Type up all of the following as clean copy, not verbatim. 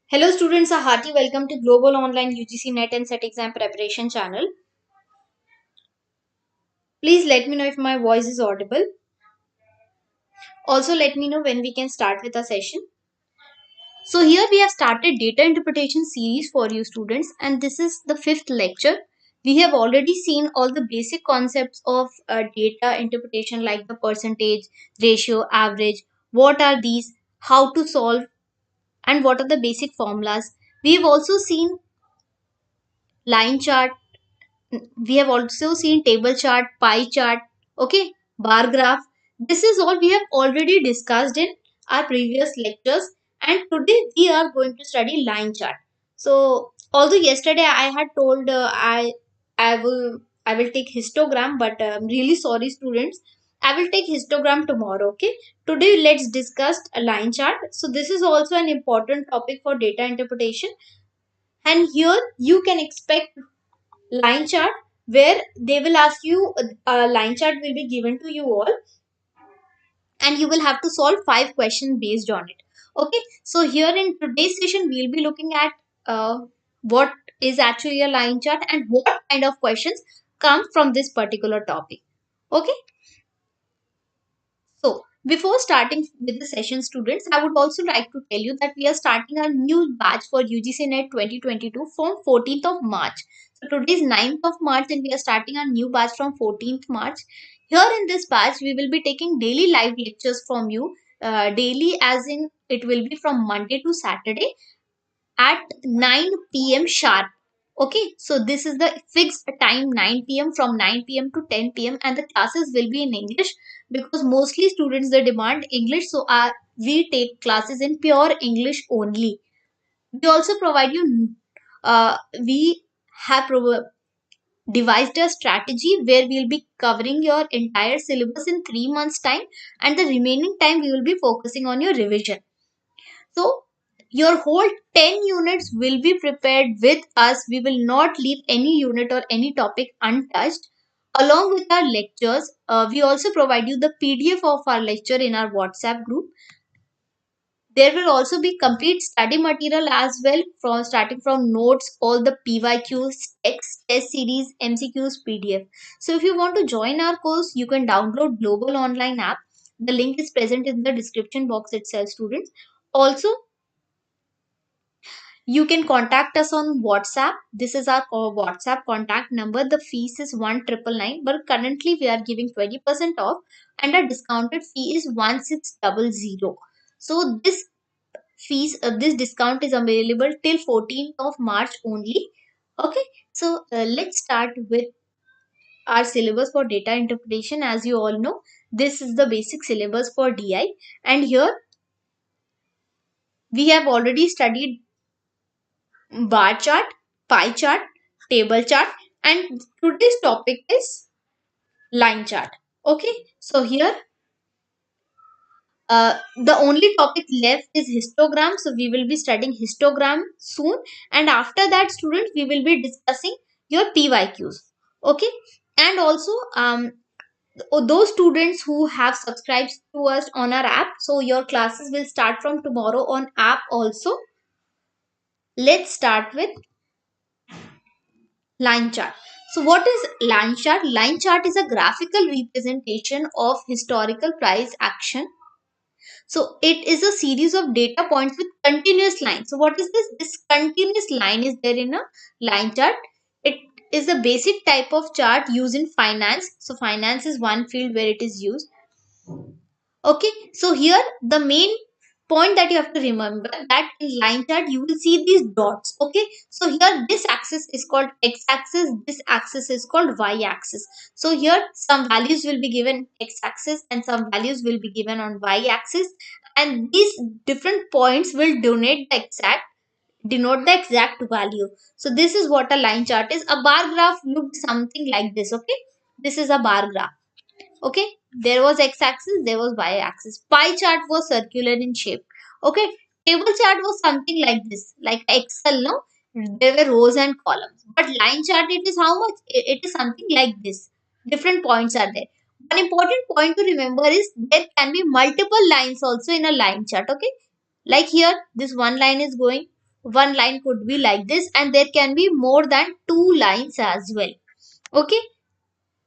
Hello students, a hearty welcome to Global Online UGC Net and Set Exam Preparation channel. Please let me know if my voice is audible. Also let me know when we can start with the session. So here we have started data interpretation series for you students, and this is the fifth lecture. We have already seen all the basic concepts of data interpretation like the percentage, ratio, average, what are these, how to solve, and what are the basic formulas. We have also seen line chart. We have also seen table chart, pie chart, okay, bar graph. This is all we have already discussed in our previous lectures, and today we are going to study line chart. So although yesterday I had told I will take histogram, but I'm really sorry students, I will take histogram tomorrow. Okay, today let's discuss a line chart. So this is also an important topic for data interpretation, and here you can expect line chart, where they will ask you a line chart will be given to you all, and you will have to solve 5 questions based on it. Okay, so here in today's session we'll be looking at what is actually a line chart and what kind of questions come from this particular topic. Okay, so before starting with the session students, I would also like to tell you that we are starting a new batch for UGC NET 2022 from 14th of March. So today is 9th of March and we are starting a new batch from 14th March. Here in this batch, we will be taking daily live lectures from you. Daily as in it will be from Monday to Saturday at 9 p.m. sharp. Okay, so this is the fixed time 9 p.m. from 9 p.m. to 10 p.m. and the classes will be in English because mostly students they demand English, so we take classes in pure English only. We also provide you we have devised a strategy where we will be covering your entire syllabus in 3 months time, and the remaining time we will be focusing on your revision. So your whole 10 units will be prepared with us. We will not leave any unit or any topic untouched. Along with our lectures, we also provide you the PDF of our lecture in our WhatsApp group. There will also be complete study material as well, from starting from notes, all the PYQs, text, test series, MCQs, PDF. So if you want to join our course, you can download Global Online app. The link is present in the description box itself, students. Also, you can contact us on WhatsApp. This is our WhatsApp contact number. The fees is 1999, but currently we are giving 20% off, and our discounted fee is 1600. So this discount is available till 14th of March only. Okay, so let's start with our syllabus for data interpretation. As you all know, this is the basic syllabus for DI, and here we have already studied bar chart, pie chart, table chart, and today's topic is line chart. Okay, so here the only topic left is histogram. So we will be studying histogram soon, and after that, students, we will be discussing your PYQs. Okay, and also those students who have subscribed to us on our app, so your classes will start from tomorrow on app also. Let's start with line chart. So what is line chart? Line chart is a graphical representation of historical price action. So it is a series of data points with continuous lines. So what is this? This continuous line is there in a line chart. It is a basic type of chart used in finance. So finance is one field where it is used. Okay, so here the main point that you have to remember, that in line chart you will see these dots. Okay, so here this axis is called x axis, this axis is called y axis. So here some values will be given x axis and some values will be given on y axis, and these different points will denote the exact value. So this is what a line chart is. A bar graph looked something like this. Okay, this is a bar graph. Okay, there was x-axis, there was y-axis. Pie chart was circular in shape. Okay, table chart was something like this, like Excel. No, there were rows and columns. But line chart, it is how much? It is something like this. Different points are there. One important point to remember is there can be multiple lines also in a line chart. Okay, like here, this one line is going, one line could be like this, and there can be more than two lines as well. Okay,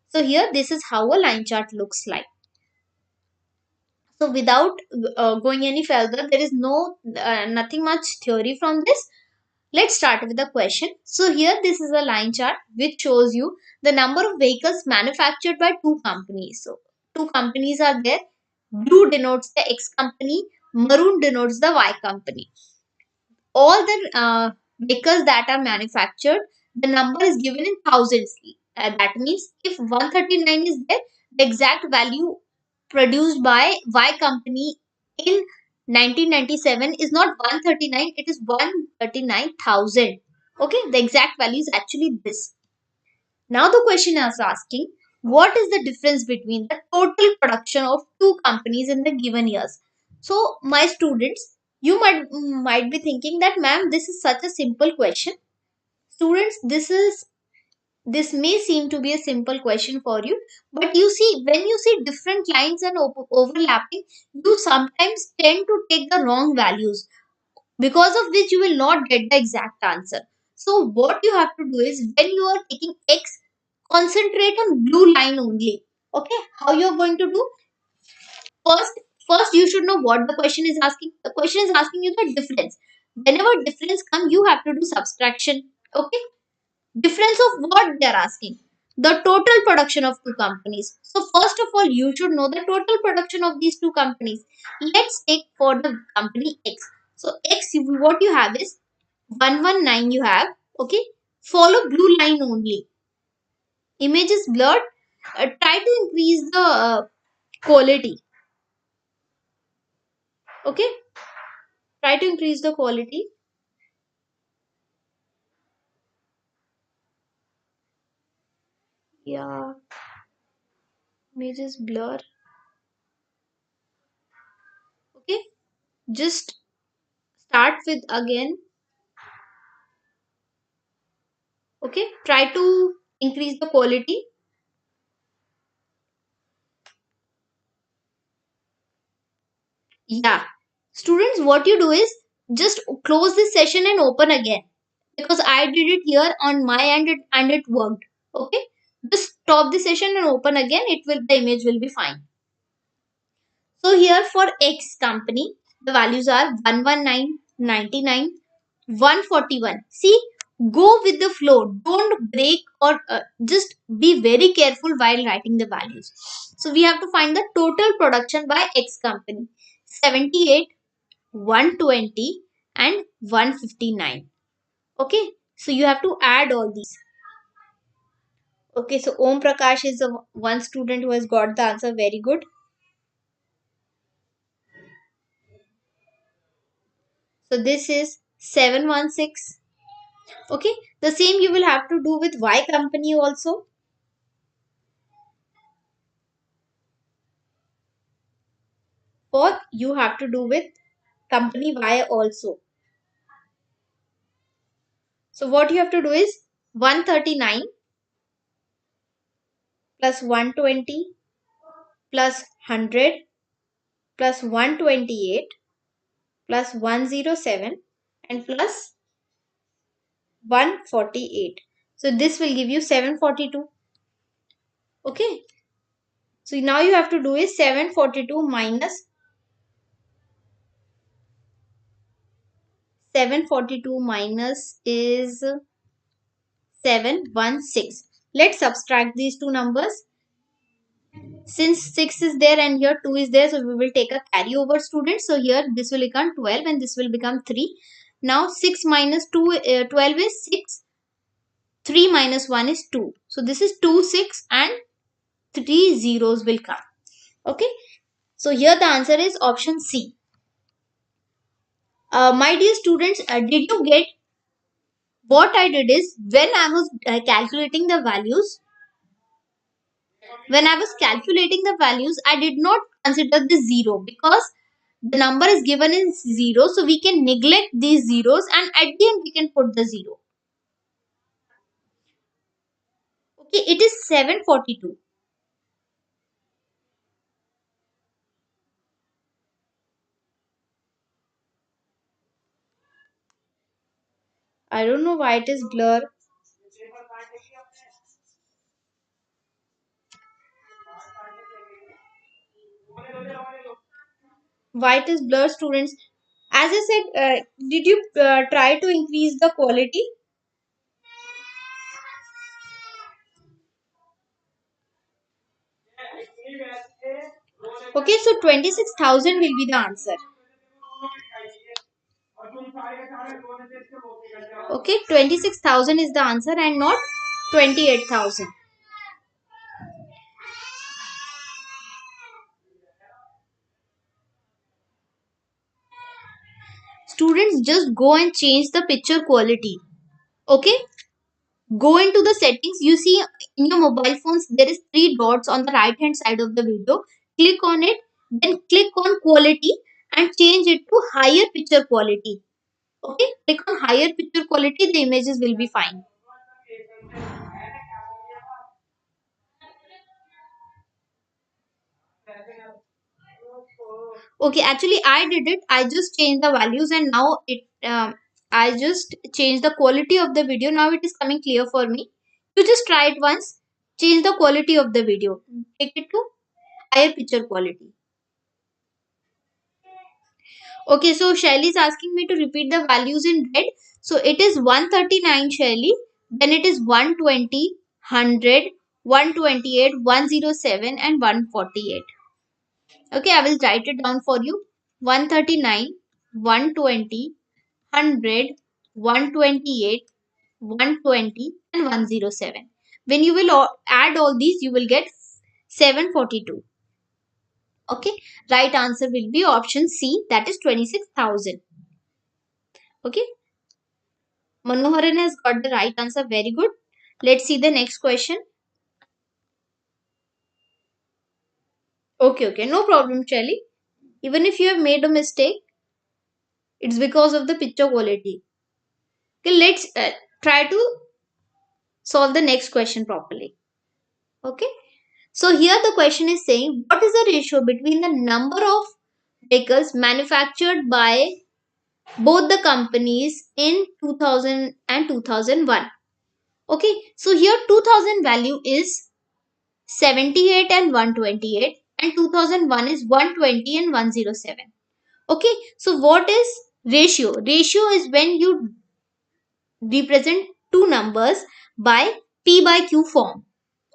so here this is how a line chart looks like. So without going any further, there is nothing much theory from this. Let's start with the question. So here this is a line chart which shows you the number of vehicles manufactured by two companies. So two companies are there. Blue denotes the X company, maroon denotes the Y company. All the vehicles that are manufactured, the number is given in thousands. That means if 139 is there, the exact value produced by Y company in 1997 is not 139, it is 139,000. Okay, the exact value is actually this. Now the question is asking, what is the difference between the total production of two companies in the given years? So my students, you might be thinking that ma'am, this is such a simple question. Students, this may seem to be a simple question for you, but you see, when you see different lines and overlapping, you sometimes tend to take the wrong values, because of which you will not get the exact answer. So what you have to do is, when you are taking X, concentrate on blue line only. Okay, how you are going to do? First you should know what the question is asking. The question is asking you the difference. Whenever difference come, you have to do subtraction. Okay, difference of what they are asking? The total production of two companies. So first of all, you should know the total production of these two companies. Let's take for the company X. So X, what you have is 119 you have. Okay, follow blue line only. Image is blurred. Try to increase the quality. Okay, try to increase the quality. Yeah, image is blur. Okay, just start with again. Okay, try to increase the quality. Yeah, students, what you do is just close this session and open again, because I did it here on my end, and it worked. Okay, just stop the session and open again. The image will be fine. So here for X company, the values are 119, 99, 141. See, go with the flow. Don't break, or just be very careful while writing the values. So we have to find the total production by X company. 78, 120 and 159. Okay, so you have to add all these. Okay, so Om Prakash is the one student who has got the answer. Very good. So this is 716. Okay, the same you will have to do with Y company also. Or you have to do with company Y also. So what you have to do is 139 plus 120 plus 100 plus 128 plus 107 and plus 148. So this will give you 742. Okay. So now you have to do is 742 minus 742 minus is 716. Let's subtract these two numbers. Since 6 is there and here 2 is there, so we will take a carryover, students. So here this will become 12 and this will become 3. Now 6 minus 2, 12 is 6. 3 minus 1 is 2. So this is 2, 6 and 3 zeros will come. Okay. So here the answer is option C. My dear students, did you get what I did is, when I was calculating the values, when I was calculating the values, I did not consider the zero, because the number is given in zero, so we can neglect these zeros and at the end we can put the zero. Okay, it is 742. I don't know why it is blur. Why it is blur, students? As I said, did you try to increase the quality? Okay, so 26,000 will be the answer. Okay, 26,000 is the answer and not 28,000. Students, just go and change the picture quality. Okay, go into the settings. You see in your mobile phones there is three dots on the right hand side of the video. Click on it, then click on quality and change it to higher picture quality. Okay, click on higher picture quality, the images will be fine. Okay, actually I did it. I just changed the values and now I just changed the quality of the video. Now it is coming clear for me. You just try it once. Change the quality of the video. Take it to higher picture quality. Okay, so Shelly is asking me to repeat the values in red. So it is 139 Shelly. Then it is 120, 100, 128, 107 and 148. Okay, I will write it down for you. 139, 120, 100, 128, 120 and 107. When you will add all these, you will get 742. Okay, right answer will be option C, that is 26,000. Okay, Manoharan has got the right answer. Very good. Let's see the next question. Okay, no problem, Shelly. Even if you have made a mistake, it's because of the picture quality. Okay, let's try to solve the next question properly. Okay, so here the question is saying what is the ratio between the number of vehicles manufactured by both the companies in 2000 and 2001. Okay, so here 2000 value is 78 and 128 and 2001 is 120 and 107. Okay, so what is ratio? Ratio is when you represent two numbers by P by Q form.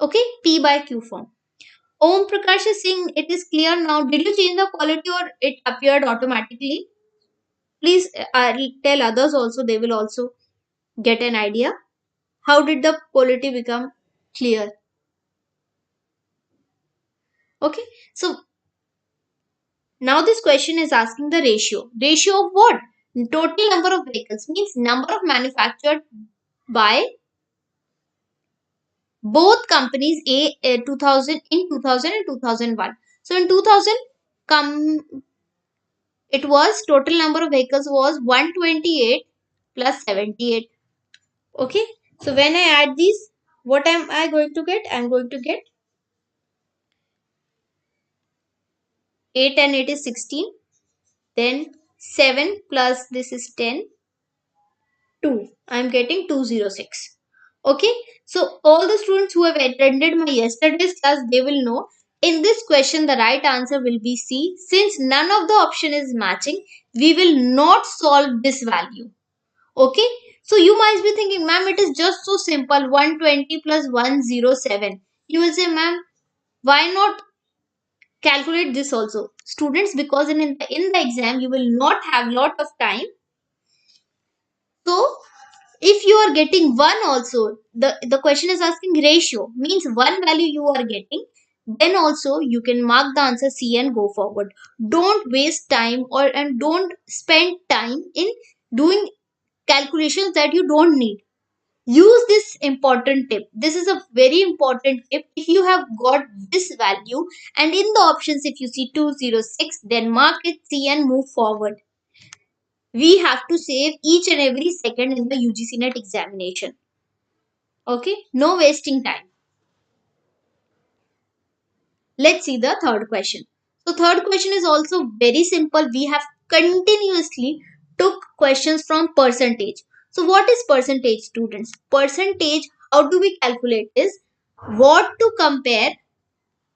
Okay, P by Q form. Om Prakash is saying it is clear now. Did you change the quality or it appeared automatically? Please tell others also, they will also get an idea. How did the quality become clear? Okay, so now this question is asking the ratio. Ratio of what? Total number of vehicles means number of manufactured by both companies 2000 in 2000 and 2001. So in 2000 come it was total number of vehicles was 128 plus 78. Okay, so when I add these, what am I going to get? I'm going to get 8 and 8 is 16. Then 7 plus this is 10. 2. I'm getting 206. Okay, so all the students who have attended my yesterday's class, they will know in this question the right answer will be C. Since none of the option is matching, we will not solve this value. Okay, so you might be thinking, ma'am, it is just so simple, 120 plus 107. You will say, ma'am, why not calculate this also? Students, because in the exam you will not have lot of time. So if you are getting 1 also, the question is asking ratio, means one value you are getting, then also you can mark the answer C and go forward. Don't waste time and don't spend time in doing calculations that you don't need. Use this important tip. This is a very important tip. If you have got this value and in the options if you see 206, then mark it C and move forward. We have to save each and every second in the UGC net examination. Okay, no wasting time. Let's see the third question. So third question is also very simple. We have continuously took questions from percentage. So what is percentage, students? Percentage, how do we calculate is what to compare.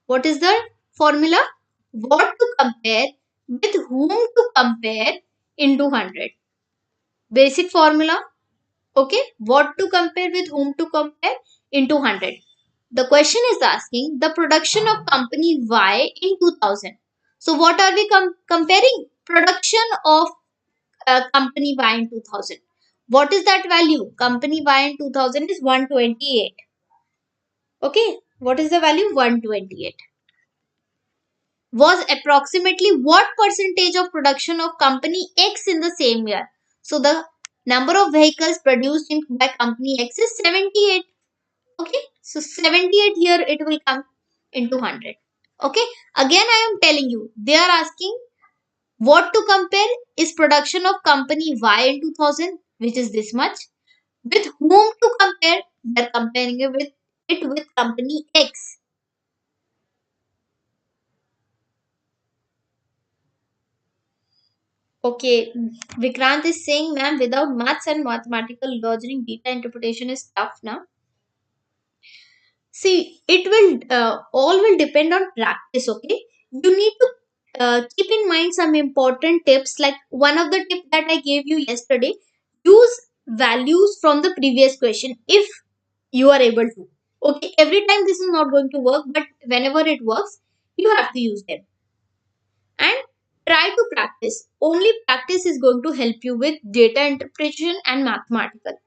What is the formula? What to compare with whom to compare into 100. Basic formula. Okay. What to compare with whom to compare into 100. The question is asking the production of company Y in 2000. So what are we comparing? Production of company Y in 2000. What is that value? Company Y in 2000 is 128. Okay. What is the value? 128. Was approximately what percentage of production of company X in the same year? So the number of vehicles produced by company X is 78. Okay. So 78 here it will come into 100. Okay. Again I am telling you, they are asking what to compare is production of company Y in 2000, which is this much. With whom to compare? They are comparing it with company X. Okay, Vikrant is saying, ma'am, without maths and mathematical logic, data interpretation is tough now. See, it will all will depend on practice. Okay, you need to keep in mind some important tips. Like one of the tips that I gave you yesterday, use values from the previous question if you are able to. Okay, every time this is not going to work, but whenever it works, you have to use them and try to practice. Only practice is going to help you with data interpretation and mathematical.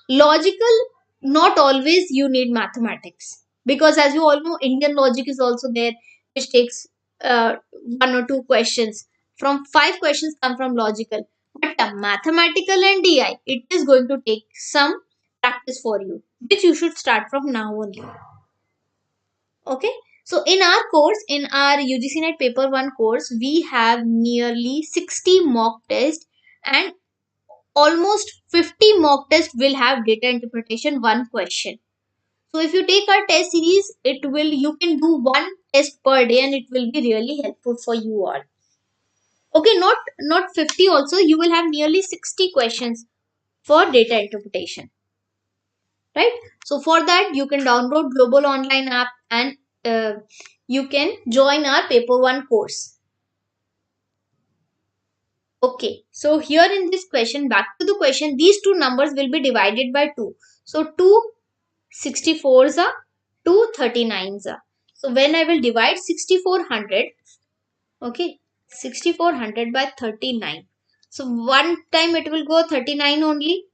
Logical, not always you need mathematics, because as you all know, Indian logic is also there, which takes one or two questions. From five questions come from logical, but mathematical and DI, it is going to take some practice for you, which you should start from now only. Okay. So in our course, in our UGC NET paper 1 course, we have nearly 60 mock tests and almost 50 mock tests will have data interpretation one question. So if you take our test series, you can do one test per day and it will be really helpful for you all. Okay, not 50 also, you will have nearly 60 questions for data interpretation. Right? So for that, you can download Global Online app and you can join our paper 1 course. Okay, so here in this question, back to the question, these two numbers will be divided by 2. So 2 64s are, 2 39s are. So when I will divide 6400, okay, 6400 by 39. So one time it will go 39 only.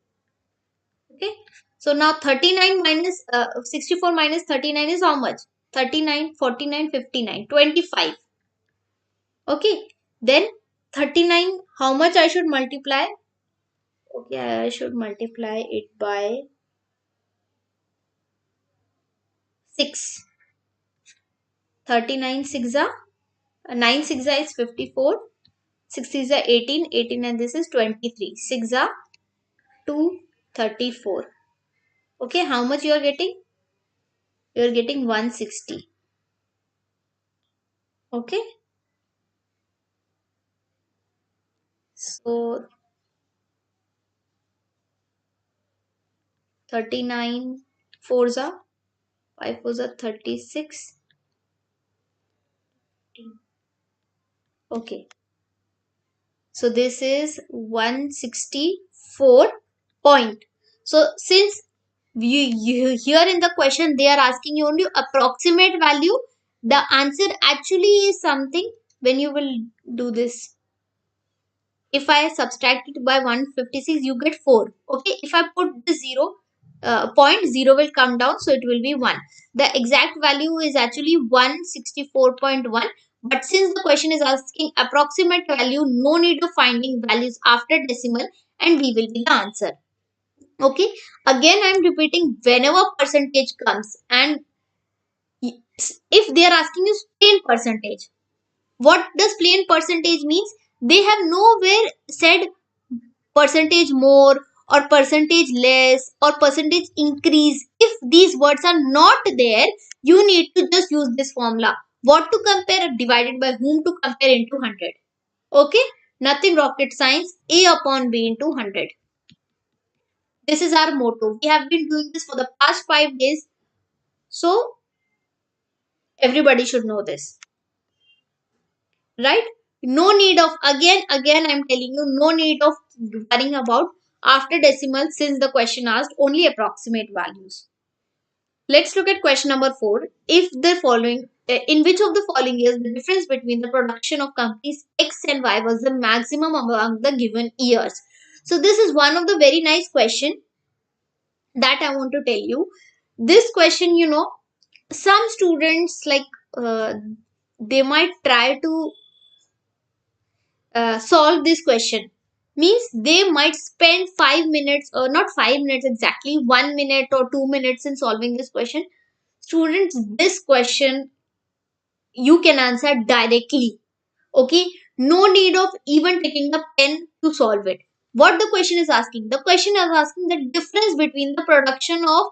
Okay. So now 39 minus 64 minus 39 is how much? 39, 49, 59, 25. Okay. Then 39, how much I should multiply? Okay, I should multiply it by 6. 39 6 are 9 6 is 54. 6 is 18. 18 and this is 23. 6 are 234. Okay, how much you are getting? You are getting 160. Okay. So 39 fours are 5 fours are 36. Okay. So this is 164 point. So since you here in the question they are asking you only approximate value, the answer actually is something when you will do this. If I subtract it by 156, you get 4. Okay. If I put the 0, point 0 will come down, so it will be 1. The exact value is actually 164.1. But since the question is asking approximate value, no need of finding values after decimal and we will be the answer. Okay. Again, I am repeating, whenever percentage comes and if they are asking you plain percentage, what does plain percentage means? They have nowhere said percentage more or percentage less or percentage increase. If these words are not there, you need to just use this formula. What to compare divided by whom to compare into 100. Okay, nothing rocket science. A upon B into 100. This is our motto. We have been doing this for the past 5 days. So everybody should know this, right? No need of, again, I'm telling you, no need of worrying about after decimal, since the question asked only approximate values. Let's look at question number 4. If the following, in which of the following years the difference between the production of companies X and Y was the maximum among the given years? So this is one of the very nice question that I want to tell you. This question, some students like they might try to solve this question. Means they might spend 5 minutes, or not 5 minutes exactly, 1 minute or 2 minutes in solving this question. Students, this question you can answer directly. Okay, no need of even taking a pen to solve it. What the question is asking? The question is asking the difference between the production of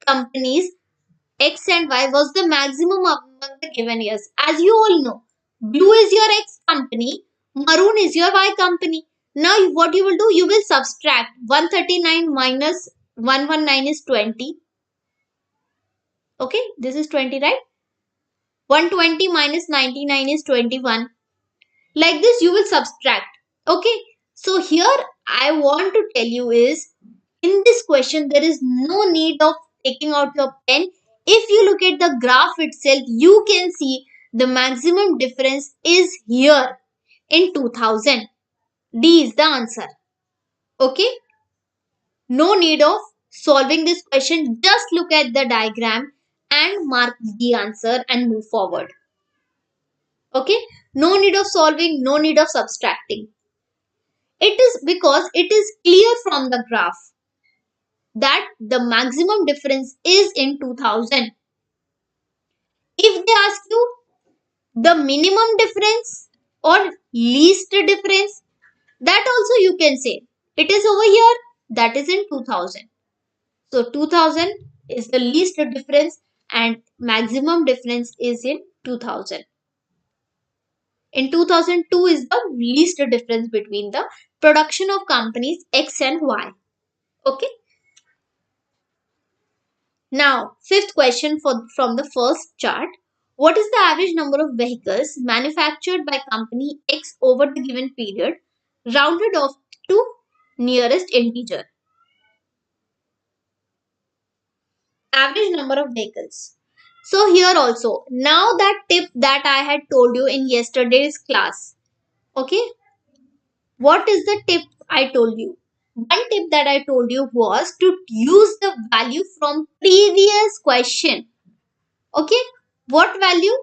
companies X and Y was the maximum among the given years. As you all know, blue is your X company, maroon is your Y company. Now, what you will do? You will subtract 139 minus 119 is 20. Okay, this is 20, right? 120 minus 99 is 21. Like this, you will subtract. Okay, so here I want to tell you is, in this question, there is no need of taking out your pen. If you look at the graph itself, you can see the maximum difference is here in 2000. D is the answer. Okay, no need of solving this question. Just look at the diagram and mark the answer and move forward. Okay, no need of solving, no need of subtracting. It is because it is clear from the graph that the maximum difference is in 2000. If they ask you the minimum difference or least difference, that also you can say it is over here, that is in 2000. So 2000 is the least difference and maximum difference is in 2000. In 2002 is the least difference between the production of companies X and Y. Okay. Now, fifth question from the first chart. What is the average number of vehicles manufactured by company X over the given period, rounded off to nearest integer? Average number of vehicles. So here also, now that tip that I had told you in yesterday's class. Okay, what is the tip I told you? One tip that I told you was to use the value from previous question. Okay, what value?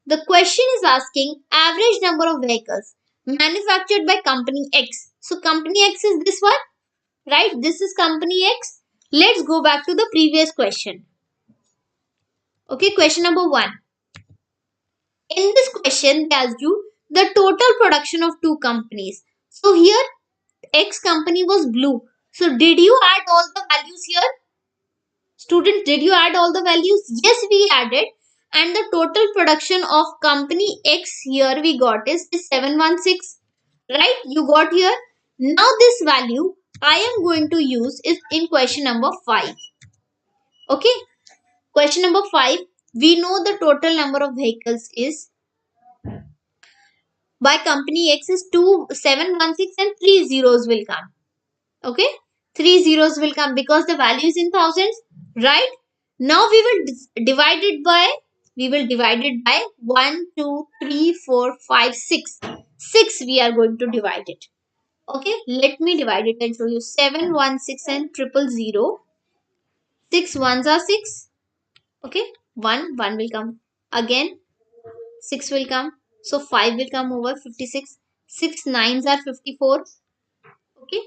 The question is asking average number of vehicles manufactured by company X. So company X is this one, right? This is company X. Let's go back to the previous question. Okay, question number 1. In this question, they asked you the total production of two companies. So here X company was blue. So did you add all the values here? Students, did you add all the values? Yes, we added. And the total production of company X here we got is 716. Right? You got here. Now this value I am going to use is in question number 5. Okay. Question number 5. We know the total number of vehicles is by company X is 2716 and 3 zeros will come. Okay. 3 zeros will come because the value is in thousands. Right? Now we will divide it by 1, 2, 3, 4, 5, 6. 6 we are going to divide it. Okay, let me divide it and show you. 7, 1, 6 and 000. 6 ones are 6. Okay, 1 will come. Again, 6 will come. So 5 will come over 56. 6 nines are 54. Okay,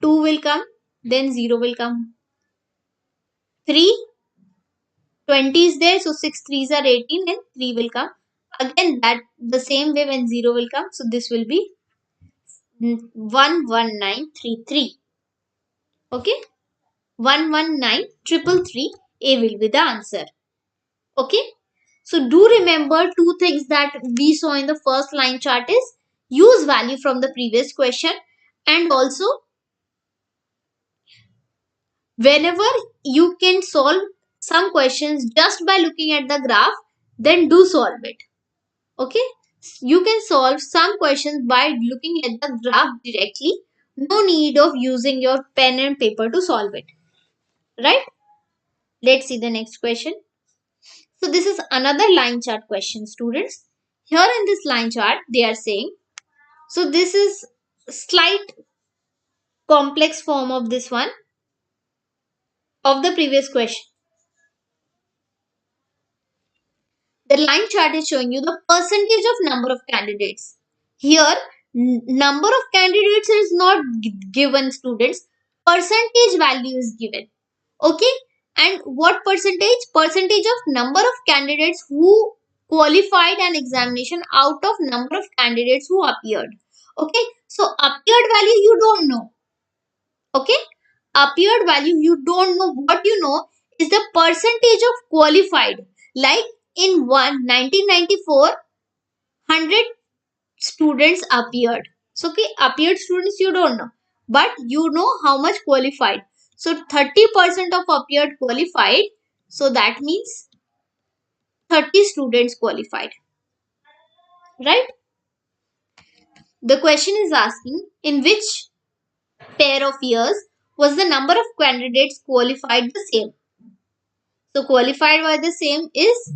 2 will come. Then 0 will come. 3 20 is there, so 6 threes are 18 and 3 will come. Again, that the same way when 0 will come, so this will be 11933. Okay, 119333, A will be the answer. Okay, so do remember two things that we saw in the first line chart is use value from the previous question and also Whenever you can solve some questions just by looking at the graph, then do solve it. Okay, you can solve some questions by looking at the graph directly. No need of using your pen and paper to solve it, right? Let's see the next question. So this is another line chart question, students. Here in this line chart they are saying, so this is slight complex form of this one, of the previous question. The line chart is showing you the percentage of number of candidates. Here, number of candidates is not given, students. Percentage value is given. Okay. And what percentage? Percentage of number of candidates who qualified an examination out of number of candidates who appeared. Okay. So appeared value you don't know. Okay. Appeared value you don't know. What you know is the percentage of qualified. Like in 1994, 100 students appeared. So okay, appeared students you don't know, but you know how much qualified. So 30% of appeared qualified. So that means 30 students qualified, right? The question is asking, in which pair of years was the number of candidates qualified the same? So qualified by the same is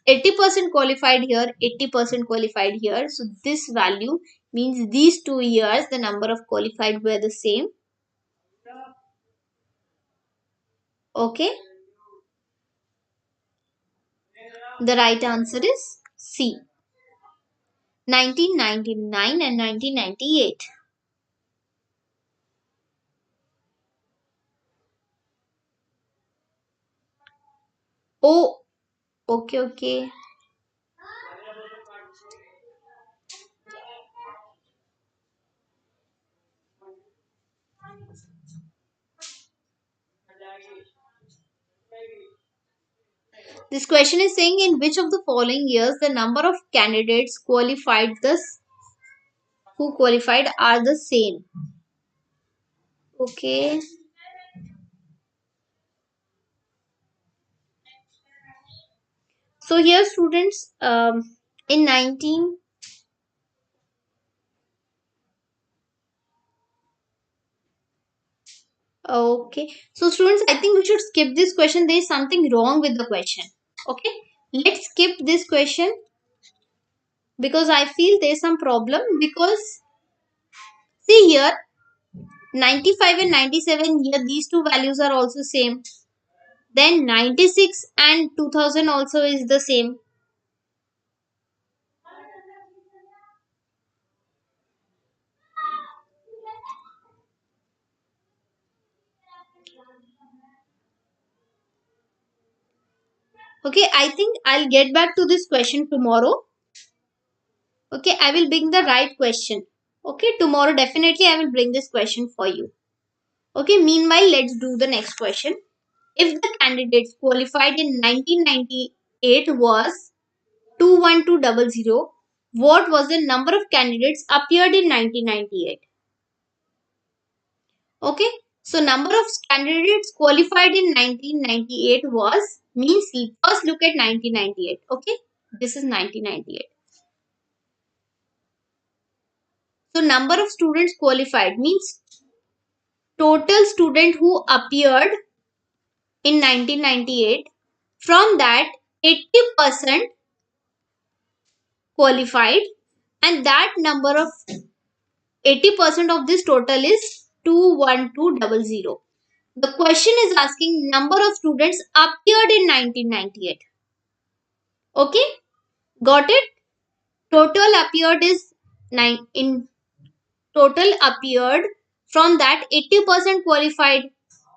80% qualified here, 80% qualified here. So this value means these 2 years the number of qualified were the same. Okay. The right answer is C. 1999 and 1998. Oh, okay. This question is saying, in which of the following years the number of candidates who qualified are the same. Okay. So here students, in 19 okay. So students, I think we should skip this question. There is something wrong with the question. Okay. Let's skip this question because I feel there is some problem, because see here 95 and 97, here these two values are also same. Then 96 and 2000 also is the same. Okay, I think I'll get back to this question tomorrow. Okay, I will bring the right question. Okay, tomorrow definitely I will bring this question for you. Okay, meanwhile, let's do the next question. If the candidates qualified in 1998 was 21200, what was the number of candidates appeared in 1998? Okay, so number of candidates qualified in 1998 was, means first look at 1998. Okay, this is 1998. So number of students qualified means total student who appeared in 1998. From that 80% qualified, and that number of 80% of this total is 21200. The question is asking number of students appeared in 1998. Okay, got it? Total appeared is 9 in total appeared, from that 80% qualified,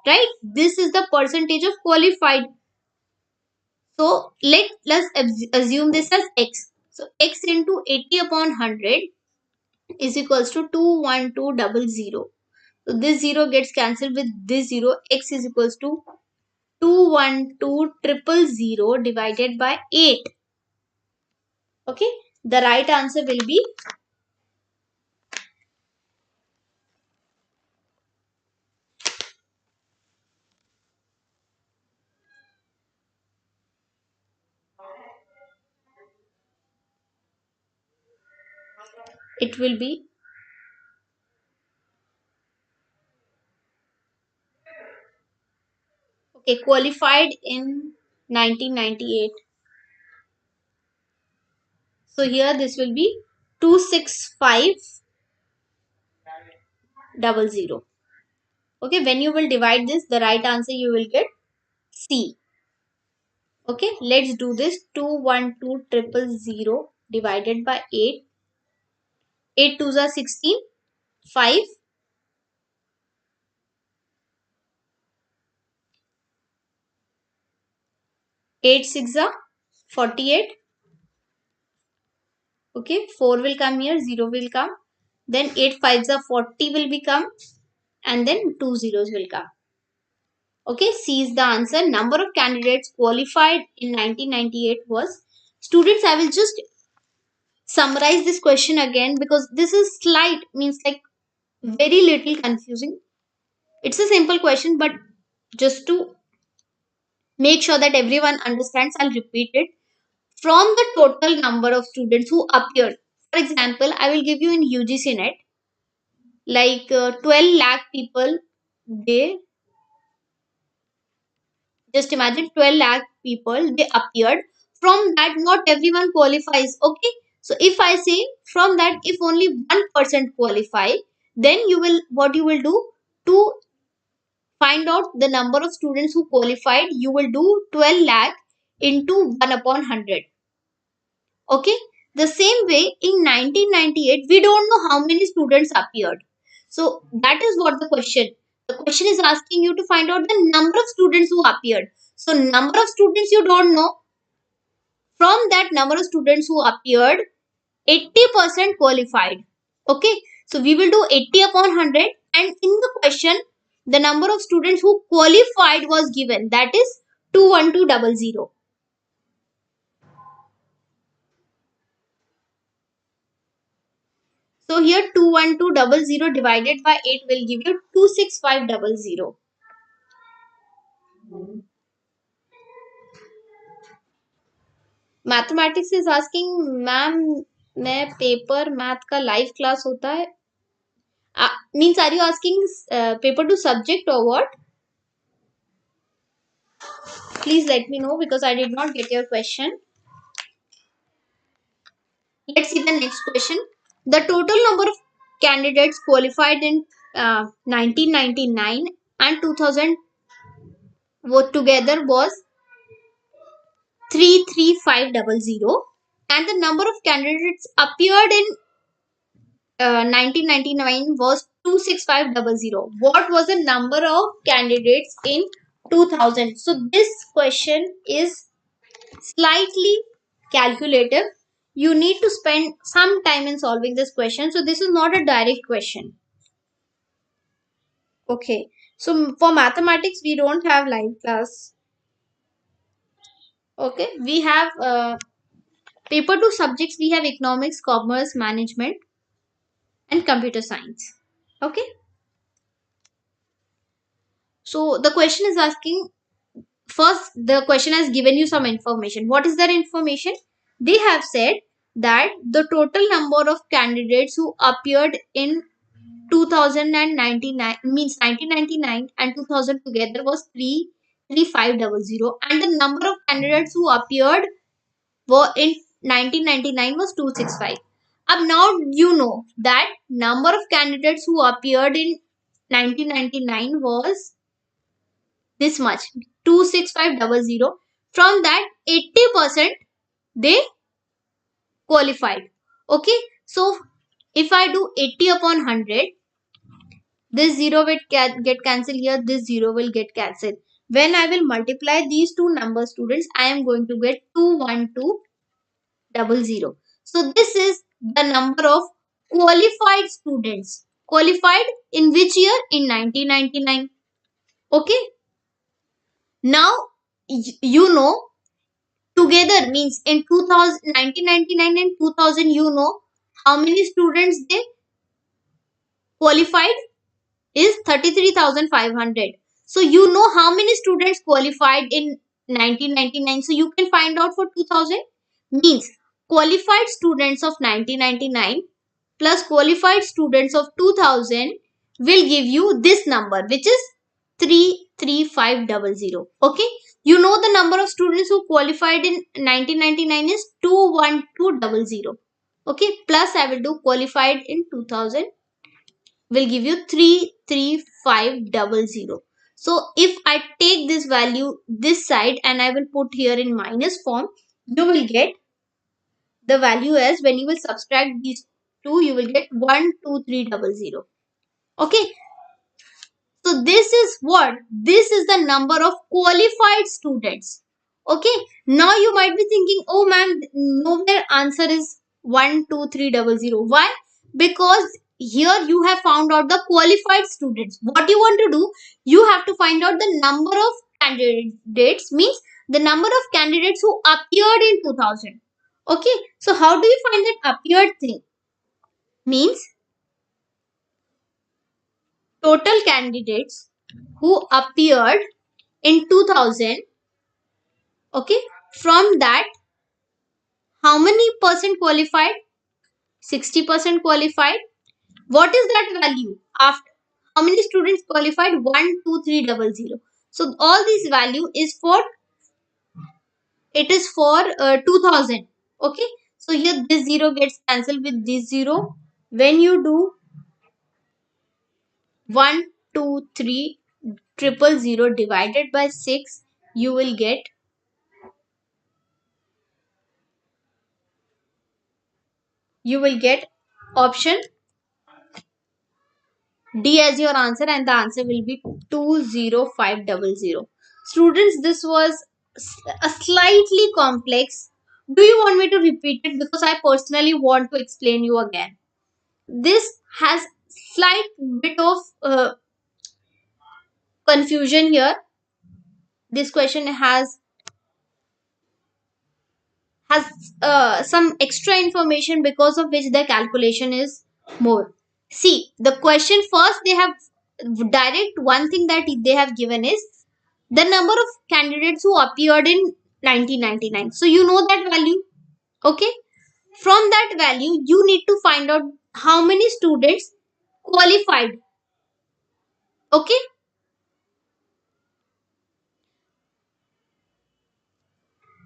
right? This is the percentage of qualified. So let's assume this as x. So x into 80 upon 100 is equals to 21200. So this 0 gets cancelled with this 0. X is equals to 212000 divided by 8. Okay. The right answer will be it will be okay, qualified in 1998. So here this will be 26500. Okay, when you will divide this, the right answer you will get C. Okay, let's do this. 212,000 divided by 8. 8 twos are 16. 5. 8 6 are 48. Okay, 4 will come here, 0 will come. Then 8 5s are 40 will become, and then 2 zeros will come. Okay, C is the answer. Number of candidates qualified in 1998 was. Students, I will just summarize this question again because this is slight, means like very little confusing. It's a simple question, but just to make sure that everyone understands, I'll repeat it. From the total number of students who appeared, for example, I will give you in UGC net, like 12 lakh people, they just imagine 12 lakh people, they appeared. From that, not everyone qualifies. Okay, so if I say from that, if only 1% qualify, then you will, what you will do to find out the number of students who qualified, you will do 12 lakh into 1 upon 100. Okay, the same way in 1998 we don't know how many students appeared. So that is what the question is asking you to find out the number of students who appeared. So number of students you don't know. From that number of students who appeared, 80% qualified. Okay, so we will do 80 upon 100, and in the question the number of students who qualified was given, that is 21200. So here 21200 divided by 8 will give you 26500. Mathematics is asking ma'am, मैं paper math का live class होता है, means are you asking paper to subject और what? Please let me know because I did not get your question. Let's see the next question. The total number of candidates qualified in 1999 and 2000 both together was 33500, and the number of candidates appeared in 1999 was 26500. What was the number of candidates in 2000? So this question is slightly calculative. You need to spend some time in solving this question. So this is not a direct question. Okay. So for mathematics, we don't have live class. Okay. We have paper 2 subjects. We have economics, commerce, management, and computer science. Okay. So the question is asking, first the question has given you some information. What is that information? They have said that the total number of candidates who appeared in 2099, means 1999 and 2000 together was 33500, and the number of candidates who appeared were in 1999 was 265. Up now you know that number of candidates who appeared in 1999 was this much, 26500. From that 80% they qualified. Okay, so if I do 80 upon 100, this 0 will get cancelled here, this 0 will get cancelled. When I will multiply these two numbers, students, I am going to get 21200. So this is the number of qualified students. Qualified in which year? In 1999. Okay, now you know, together means in 2000, 1999 and 2000, you know how many students they qualified is 33,500. So you know how many students qualified in 1999. So you can find out for 2000, means qualified students of 1999 plus qualified students of 2000 will give you this number, which is 33500. Okay, you know the number of students who qualified in 1999 is 21200. Okay, plus I will do qualified in 2000 will give you 33500. So if I take this value this side and I will put here in minus form, you will get the value as, when you will subtract these two, you will get 12300. Okay, so this is what? This is the number of qualified students. Okay, now you might be thinking, oh ma'am, nowhere answer is 12300. Why? Because here you have found out the qualified students. What you want to do? You have to find out the number of candidates, means the number of candidates who appeared in 2000. Okay, so how do you find that appeared thing? Means total candidates who appeared in 2000. Okay, from that, how many percent qualified? 60% qualified. What is that value? After how many students qualified? 12300. So all this value is for, it is for 2000. Okay, so here this 0 gets cancelled with this 0. When you do 12300 divided by 6, you will get, option D as your answer, and the answer will be 20500. Students, this was a slightly complex. Do you want me to repeat it? Because I personally want to explain you again. This has slight bit of confusion here. This question has some extra information, because of which the calculation is more. See, the question first, they have direct one thing that they have given is the number of candidates who appeared in 1999. So you know that value. Okay, from that value you need to find out how many students qualified. Okay,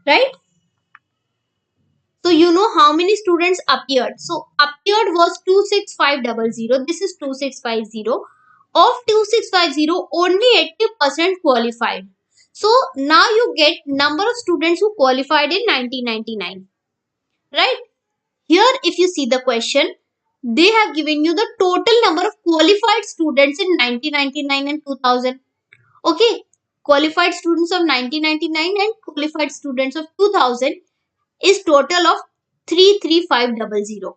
right? So you know how many students appeared. So appeared was 26500. This is 2650. Of 2650, only 80% qualified. So now you get number of students who qualified in 1999. Right? Here, if you see the question, they have given you the total number of qualified students in 1999 and 2000. Okay, qualified students of 1999 and qualified students of 2000 is total of 33500.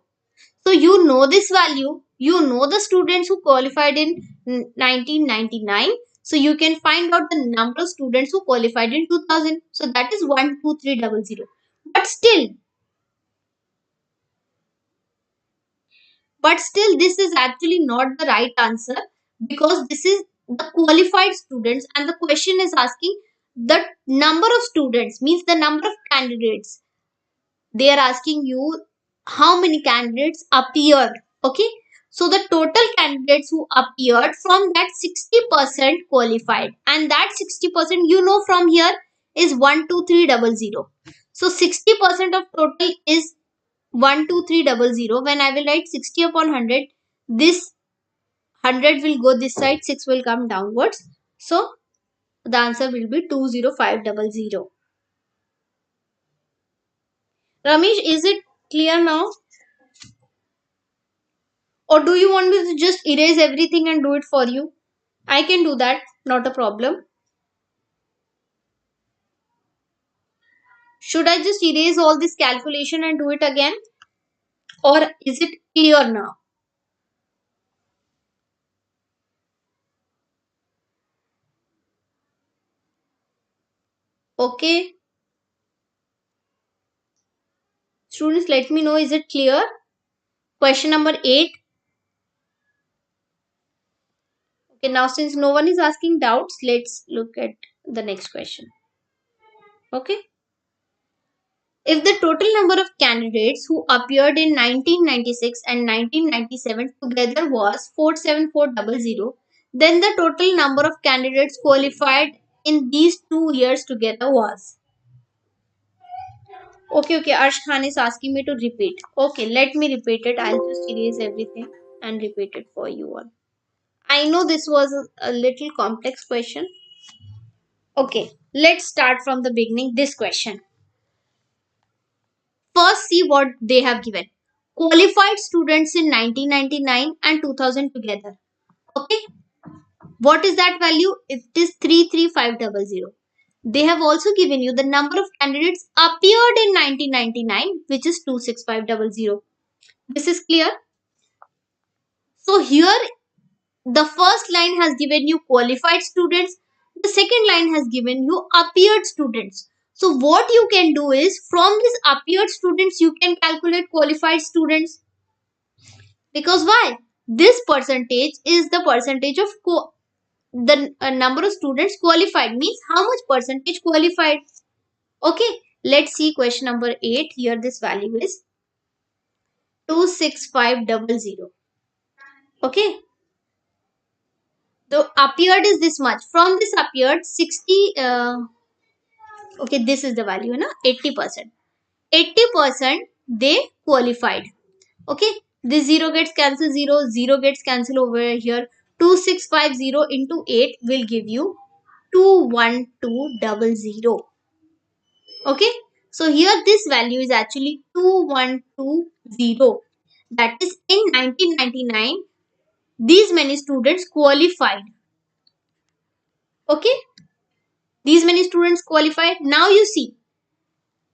So you know this value, you know the students who qualified in 1999. So you can find out the number of students who qualified in 2000. So that is 12300. But still, this is actually not the right answer, because this is the qualified students and the question is asking the number of students, means the number of candidates. They are asking you how many candidates appeared. Okay, so the total candidates who appeared, from that 60% qualified, and that 60%, you know, from here is 12300. So 60% of total is 12300. When I will write 60 upon 100, this 100 will go this side, 6 will come downwards. So the answer will be 20500. Ramesh, is it clear now? Or do you want me to just erase everything and do it for you? I can do that, not a problem. Should I just erase all this calculation and do it again? Or is it clear now? Okay. Students, let me know, is it clear? Question number 8. Okay, now since no one is asking doubts, let's look at the next question. Okay. If the total number of candidates who appeared in 1996 and 1997 together was 47400, then the total number of candidates qualified in these 2 years together was. Okay, Arsh Khan is asking me to repeat. Okay, let me repeat it. I'll just erase everything and repeat it for you all. I know this was a little complex question. Okay, let's start from the beginning. This question. First, see what they have given. Qualified students in 1999 and 2000 together. Okay, what is that value? It is 33500. They have also given you the number of candidates appeared in 1999, which is 26500. This is clear. So here the first line has given you qualified students. The second line has given you appeared students. So what you can do is from these appeared students you can calculate qualified students. Because why? This percentage is the percentage of the number of students qualified, means how much percentage qualified. Okay, let's see question number 8. Here this value is 26500. Okay, the appeared is this much. From this appeared 60, okay, this is the value, na? 80%. 80% they qualified. Okay, this 0 gets cancelled, 0 gets cancelled over here. 2650 into 8 will give you 21200. Okay, so here this value is actually 2120. That is in 1999 these many students qualified. Okay, these many students qualified. Now you see,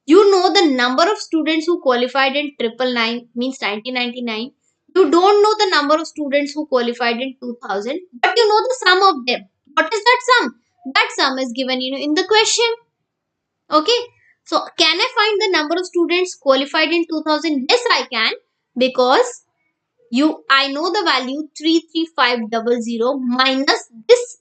you know the number of students who qualified in 999, means 1999. You don't know the number of students who qualified in 2000, but you know the sum of them. What is that sum? That sum is given in the question. Okay, so can I find the number of students qualified in 2000? Yes, I can, because I know the value 33500 minus this.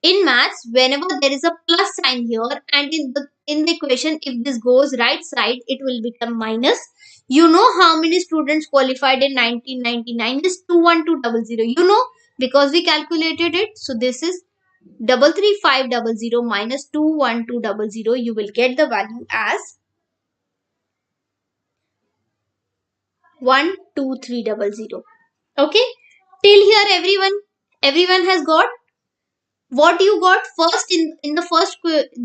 In maths, whenever there is a plus sign here and in the equation, if this goes right side, it will become minus. You know how many students qualified in 1999 is 21200. You know, because we calculated it. So this is 33500 minus 21200. You will get the value as 12300. Okay, till here everyone has got. What you got first in the first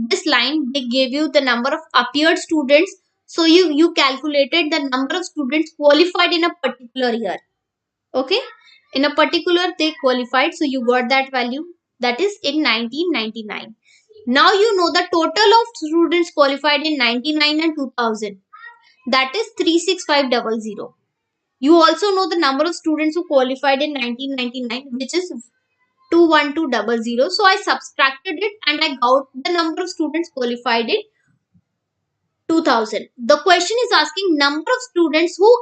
this line, they gave you the number of appeared students, so you calculated the number of students qualified in a particular year. Okay, in a particular they qualified, so you got that value, that is in 1999. Now you know the total of students qualified in 99 and 2000, that is 36500. You also know the number of students who qualified in 1999, which is 21200. So I subtracted it and I got the number of students qualified in 2000. The question is asking number of students who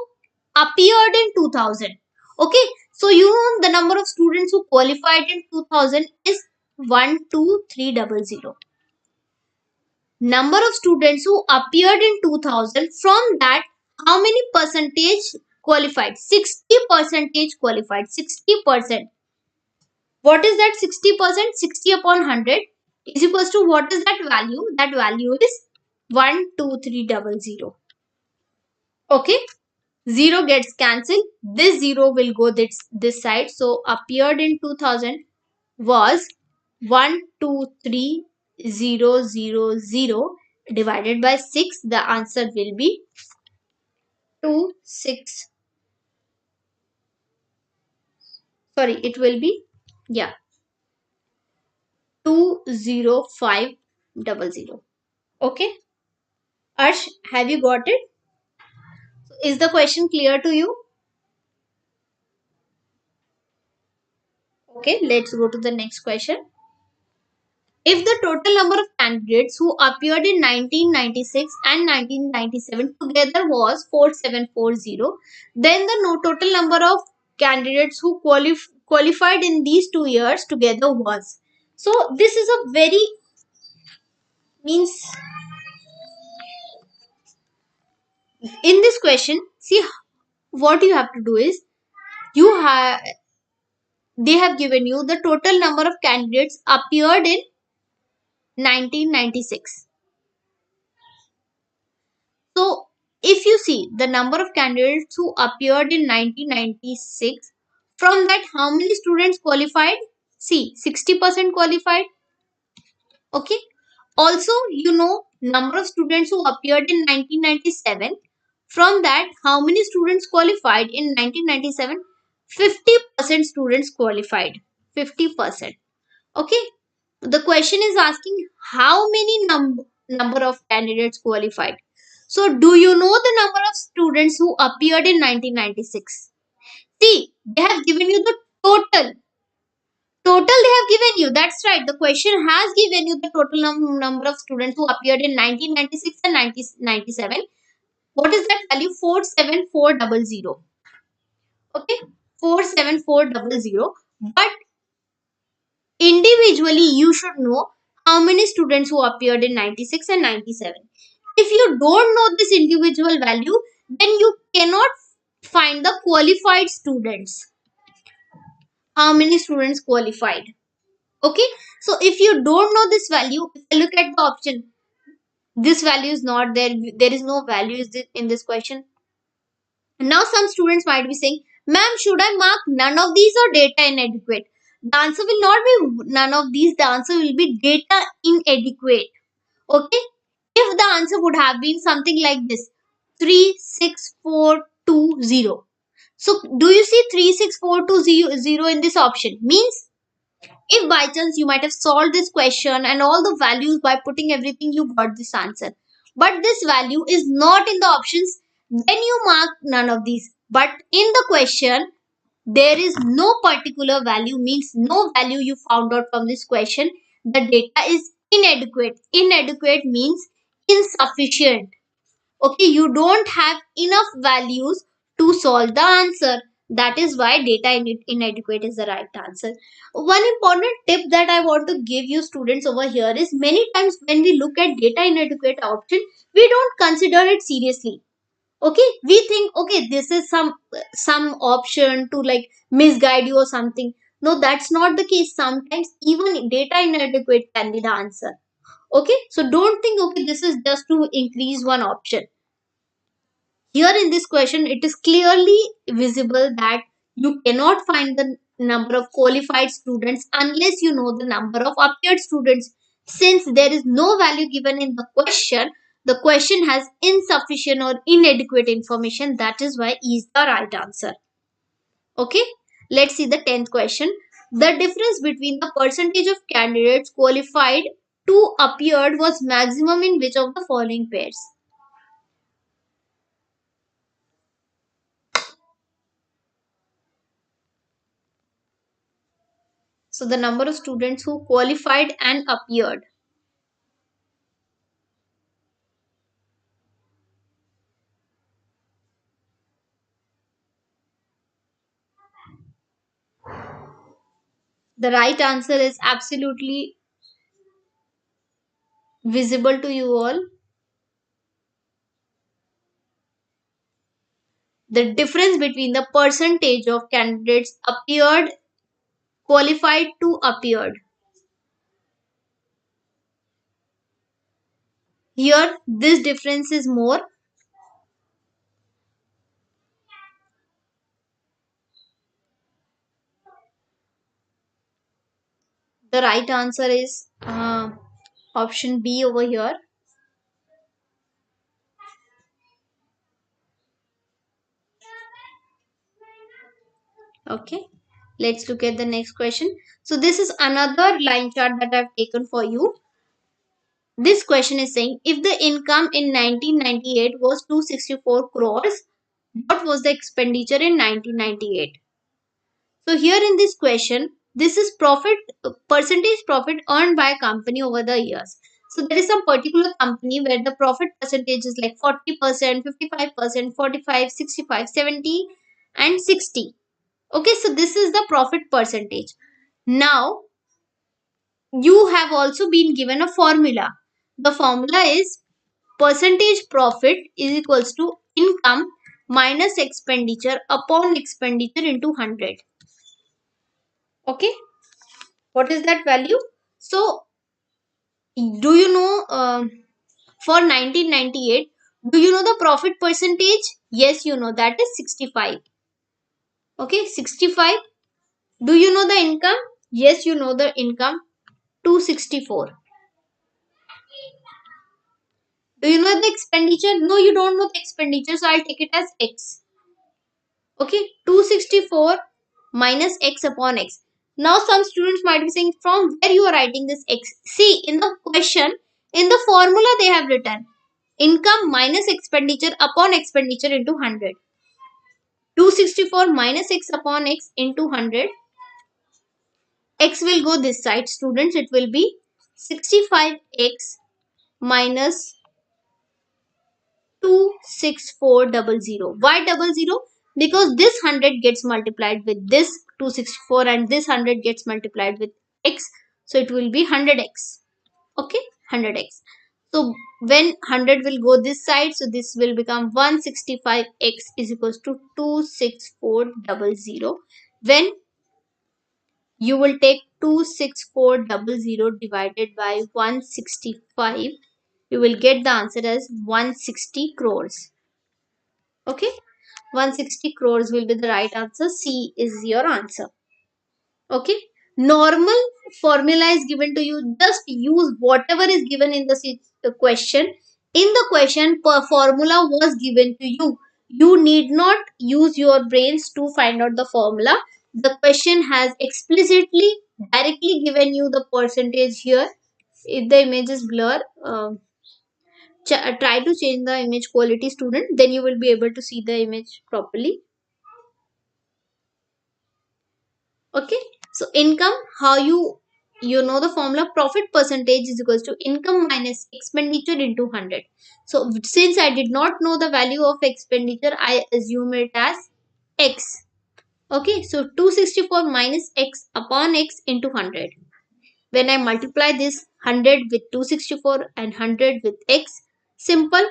appeared in 2000. Okay, so you know the number of students who qualified in 2000 is 12300. Number of students who appeared in 2000, from that how many percentage qualified? 60 percentage qualified. 60%. What is that 60%? 60 upon 100 is equals to, what is that value? That value is 12300. Okay, 0 gets cancelled. This 0 will go this side. So appeared in 2000 was 123,000 divided by 6. The answer will be 26. Sorry, it will be, yeah, 20500. Okay, Arsh, have you got it? Is the question clear to you? Okay, let's go to the next question. If the total number of candidates who appeared in 1996 and 1997 together was 4740, then the total number of candidates who qualified in these 2 years together was. So this is a very, means In this question, see what you have to do is you have they have given you the total number of candidates appeared in 1996. So if you see the number of candidates who appeared in 1996, from that how many students qualified? See, 60% qualified. Okay. Also, number of students who appeared in 1997. From that, how many students qualified in 1997? 50% students qualified. 50%. Okay. The question is asking how many number of candidates qualified. So, do you know the number of students who appeared in 1996? See, they have given you the total. Total they have given you. That's right. The question has given you the total number of students who appeared in 1996 and 1997. What is that value? 47400. Okay, 47400. But individually, you should know how many students who appeared in 96 and 97. If you don't know this individual value, then you cannot find the qualified students. How many students qualified? Okay, so if you don't know this value, if you look at the option, this value is not there. There is no value in this question. Now some students might be saying, ma'am, should I mark none of these or data inadequate? The answer will not be none of these. The answer will be data inadequate. Okay, if the answer would have been something like this, 36420. So do you see 36420 in this option? Means if by chance you might have solved this question and all the values by putting everything, you got this answer. But this value is not in the options, then you mark none of these. But in the question, there is no particular value, means no value you found out from this question. The data is inadequate. Inadequate means insufficient. Okay, you don't have enough values to solve the answer. That is why data inadequate is the right answer. One important tip that I want to give you students over here is, many times when we look at data inadequate option, we don't consider it seriously. Okay, we think, okay, this is some option to like misguide you or something. No, that's not the case. Sometimes even data inadequate can be the answer. Okay, so don't think, okay, this is just to increase one option. Here in this question, it is clearly visible that you cannot find the number of qualified students unless you know the number of appeared students. Since there is no value given in the question has insufficient or inadequate information. That is why E is the right answer. Okay, let's see the 10th question. The difference between the percentage of candidates qualified to appeared was maximum in which of the following pairs? So the number of students who qualified and appeared. The right answer is absolutely visible to you all. The difference between the percentage of candidates appeared, qualified to appeared. Here, this difference is more. The right answer is option B over here. Okay, let's look at the next question. So this is another line chart that I've taken for you. This question is saying, if the income in 1998 was 264 crores, what was the expenditure in 1998? So here in this question, this is profit, percentage profit earned by a company over the years. So there is some particular company where the profit percentage is like 40%, 55%, 45, 65, 70 and 60. Okay, so this is the profit percentage. Now, you have also been given a formula. The formula is percentage profit is equals to income minus expenditure upon expenditure into 100. Okay, what is that value? So do you know for 1998, do you know the profit percentage? Yes, you know, that is 65. Okay, 65. Do you know the income? Yes, you know the income, 264. Do you know the expenditure? No, you don't know the expenditure, so I'll take it as X. Okay, 264 minus X upon X. Now some students might be saying, from where you are writing this X? See, in the question, in the formula they have written income minus expenditure upon expenditure into 100. 264 minus X upon X into 100. X will go this side, students. It will be 65X minus 26400. Why double zero? Because this 100 gets multiplied with this 264 and this 100 gets multiplied with X. So it will be 100X. Okay, 100X. So when 100 will go this side, so this will become 165X is equals to 26400. When you will take 26400 divided by 165, you will get the answer as 160 crores. Okay, 160 crores will be the right answer. C is your answer. Okay, normal formula is given to you. Just use whatever is given in the question. In the question, per formula was given to you. You need not use your brains to find out the formula. The question has explicitly directly given you the percentage here. If the image is blur, try to change the image quality, student, then you will be able to see the image properly. Okay, so income, how you know the formula, profit percentage is equals to income minus expenditure into 100. So since I did not know the value of expenditure, I assume it as X. Okay, so 264 minus X upon X into 100. When I multiply this 100 with 264 and 100 with X, simple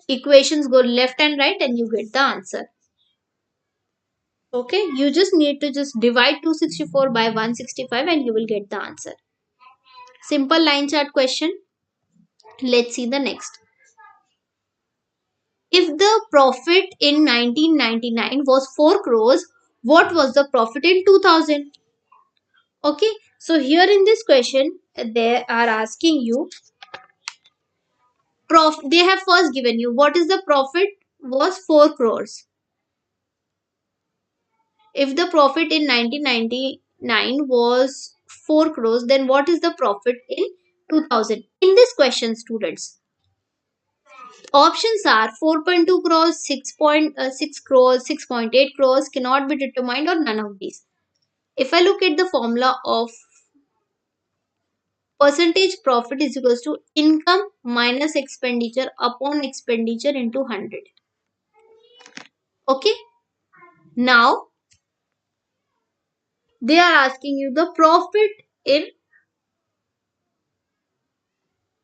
equations go left and right and you get the answer. Okay, you just need to just divide 264 by 165 and you will get the answer. Simple line chart question. Let's see the next. If the profit in 1999 was 4 crores, what was the profit in 2000? Okay, so here in this question, they are asking you, they have first given you what is the profit was 4 crores. If the profit in 1999 was 4 crores, then what is the profit in 2000? In this question, students, options are 4.2 crores, 6.6 crores, 6.8 crores, cannot be determined, or none of these. If I look at the formula of percentage profit is equals to income minus expenditure upon expenditure into 100. Okay, now they are asking you the profit in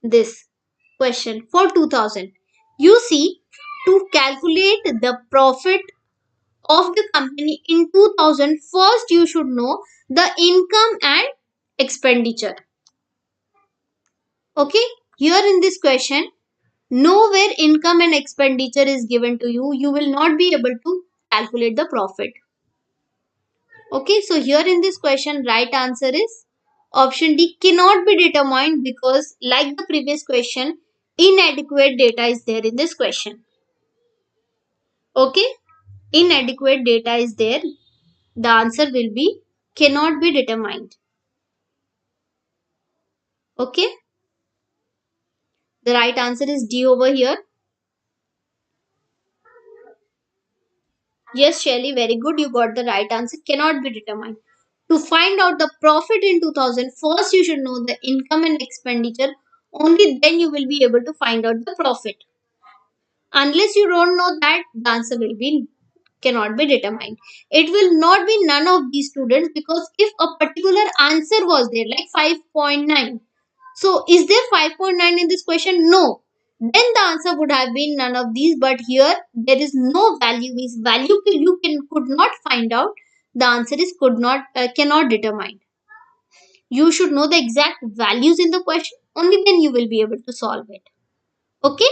this question for 2000. You see, to calculate the profit of the company in 2000, first you should know the income and expenditure. Okay, here in this question, nowhere income and expenditure is given to you. You will not be able to calculate the profit. Okay, so here in this question, right answer is option D, cannot be determined, because like the previous question, inadequate data is there in this question. Okay, inadequate data is there. The answer will be cannot be determined. Okay, the right answer is D over here. Yes, Shelly, very good. You got the right answer. Cannot be determined. To find out the profit in 2000, first you should know the income and expenditure. Only then you will be able to find out the profit. Unless you don't know that, the answer will be cannot be determined. It will not be none of these, students, because if a particular answer was there like 5.9, so is there 5.9 in this question? No. then the answer would have been none of these. But here there is no value, means value could not find out. The answer is could not, cannot determine. You should know the exact values in the question, only then you will be able to solve it. Okay,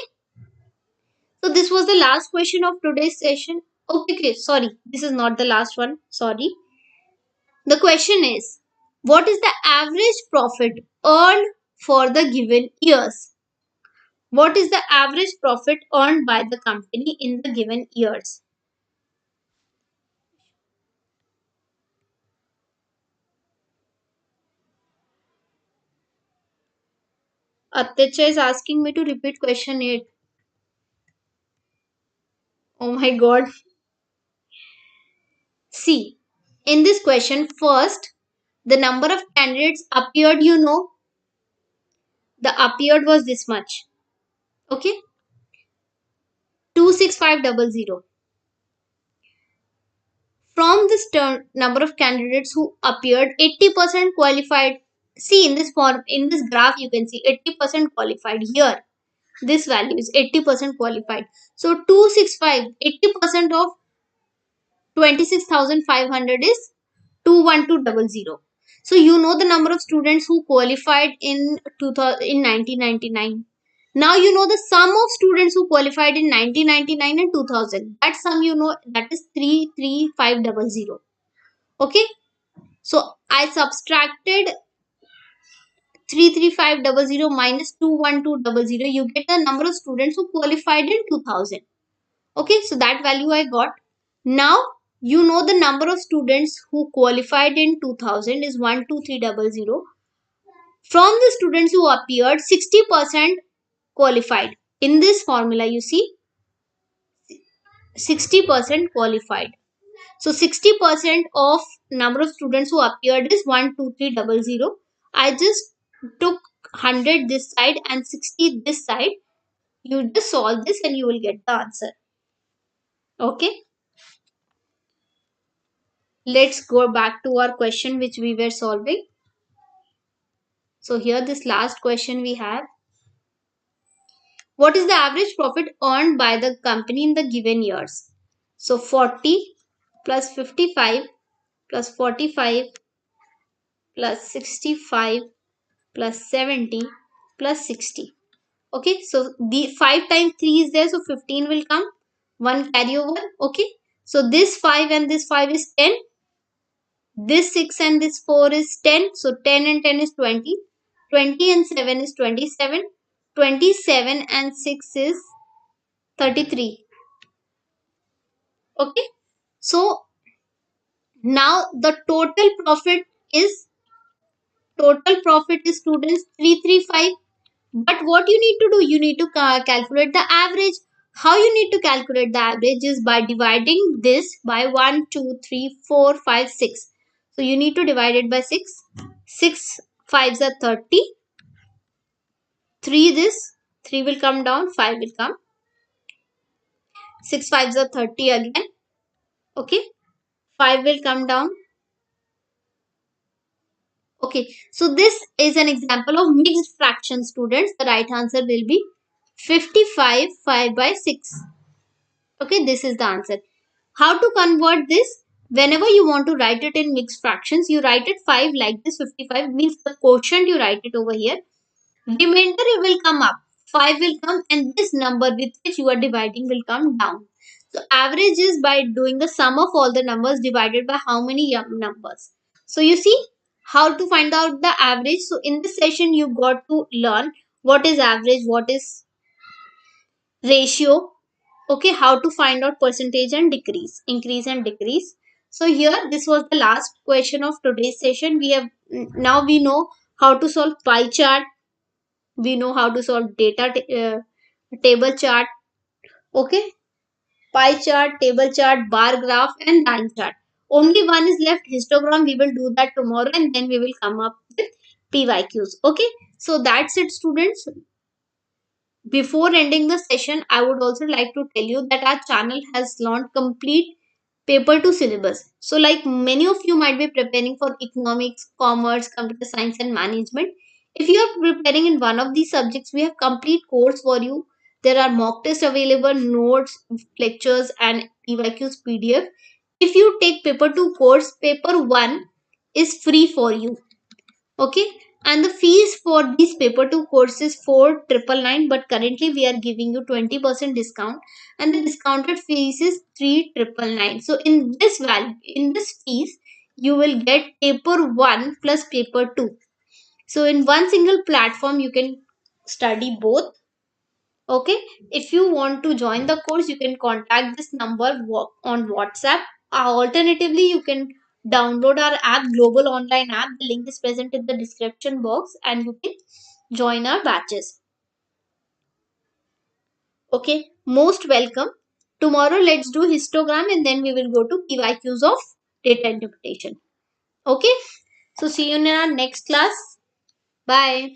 so this was the last question of today's session. Okay, sorry, this is not the last one, sorry. The question is, what is the average profit earned for the given years? What is the average profit earned by the company in the given years? Atyacha is asking me to repeat question 8. Oh my god. See, in this question, first, the number of candidates appeared, the appeared was this much. Okay, 26500. From this number of candidates who appeared, 80% qualified. See, in this form, in this graph, you can see 80% qualified. Here, this value is 80% qualified. So 265, 80% of 26,500 is 21200. So you know the number of students who qualified in 2000, in 1999. Now you know the sum of students who qualified in 1999 and 2000. That sum that is 33500. Okay. So I subtracted 33500 minus 21200. You get the number of students who qualified in 2000. Okay. So that value I got. Now you know the number of students who qualified in 2000 is 12300. From the students who appeared, 60% qualified. In this formula, you see 60% qualified. So 60% of number of students who appeared is 12300. I just took 100 this side and 60 this side. You just solve this and you will get the answer. Okay. Let's go back to our question which we were solving. So here this last question we have. What is the average profit earned by the company in the given years? So 40 plus 55 plus 45 plus 65 plus 70 plus 60. Okay, so the 5 times 3 is there, so 15 will come. 1 carry over. Okay, so this 5 and this 5 is 10. This 6 and this 4 is 10. So 10 and 10 is 20. 20 and 7 is 27. 27 and 6 is 33. Okay, so now the total profit is students 335. But what you need to do, you need to calculate the average. How you need to calculate the average is by dividing this by 1, 2, 3, 4, 5, 6. So you need to divide it by 6. 6 5s are 30. 3 this, 3 will come down, 5 will come. 6 5s are 30 again. Okay, 5 will come down. Okay, so this is an example of mixed fraction, students. The right answer will be 55 5 by 6. Okay, this is the answer. How to convert this? Whenever you want to write it in mixed fractions, you write it 5 like this. 55 means the quotient, you write it over here. Remainder will come up. 5 will come and this number with which you are dividing will come down. So average is by doing the sum of all the numbers divided by how many numbers. So you see how to find out the average. So in this session you got to learn what is average, what is ratio. Okay, how to find out percentage and decrease, increase and decrease. So here this was the last question of today's session. We have now we know how to solve pie chart. We know how to solve table chart. Okay, pie chart, table chart, bar graph and line chart. Only one is left, histogram. We will do that tomorrow and then we will come up with PYQs. Okay, so that's it, students. Before ending the session, I would also like to tell you that our channel has launched complete paper to syllabus. So like many of you might be preparing for economics, commerce, computer science and management. If you are preparing in one of these subjects, we have complete course for you There are mock tests available, notes, lectures, and PYQs PDF. If you take paper 2 course, paper 1 is free for you. Okay, and the fees for these paper 2 courses 4,999, but currently we are giving you 20% discount, and the discounted fees is 3,999. So in this value, in this fees, you will get paper 1 plus paper 2. So in one single platform you can study both. Okay, if you want to join the course, you can contact this number on WhatsApp. Alternatively, you can download our app, Global Online app. The link is present in the description box, and you can join our batches. Okay, most welcome. Tomorrow, let's do histogram, and then we will go to PYQs of data interpretation. Okay, so see you in our next class. Bye.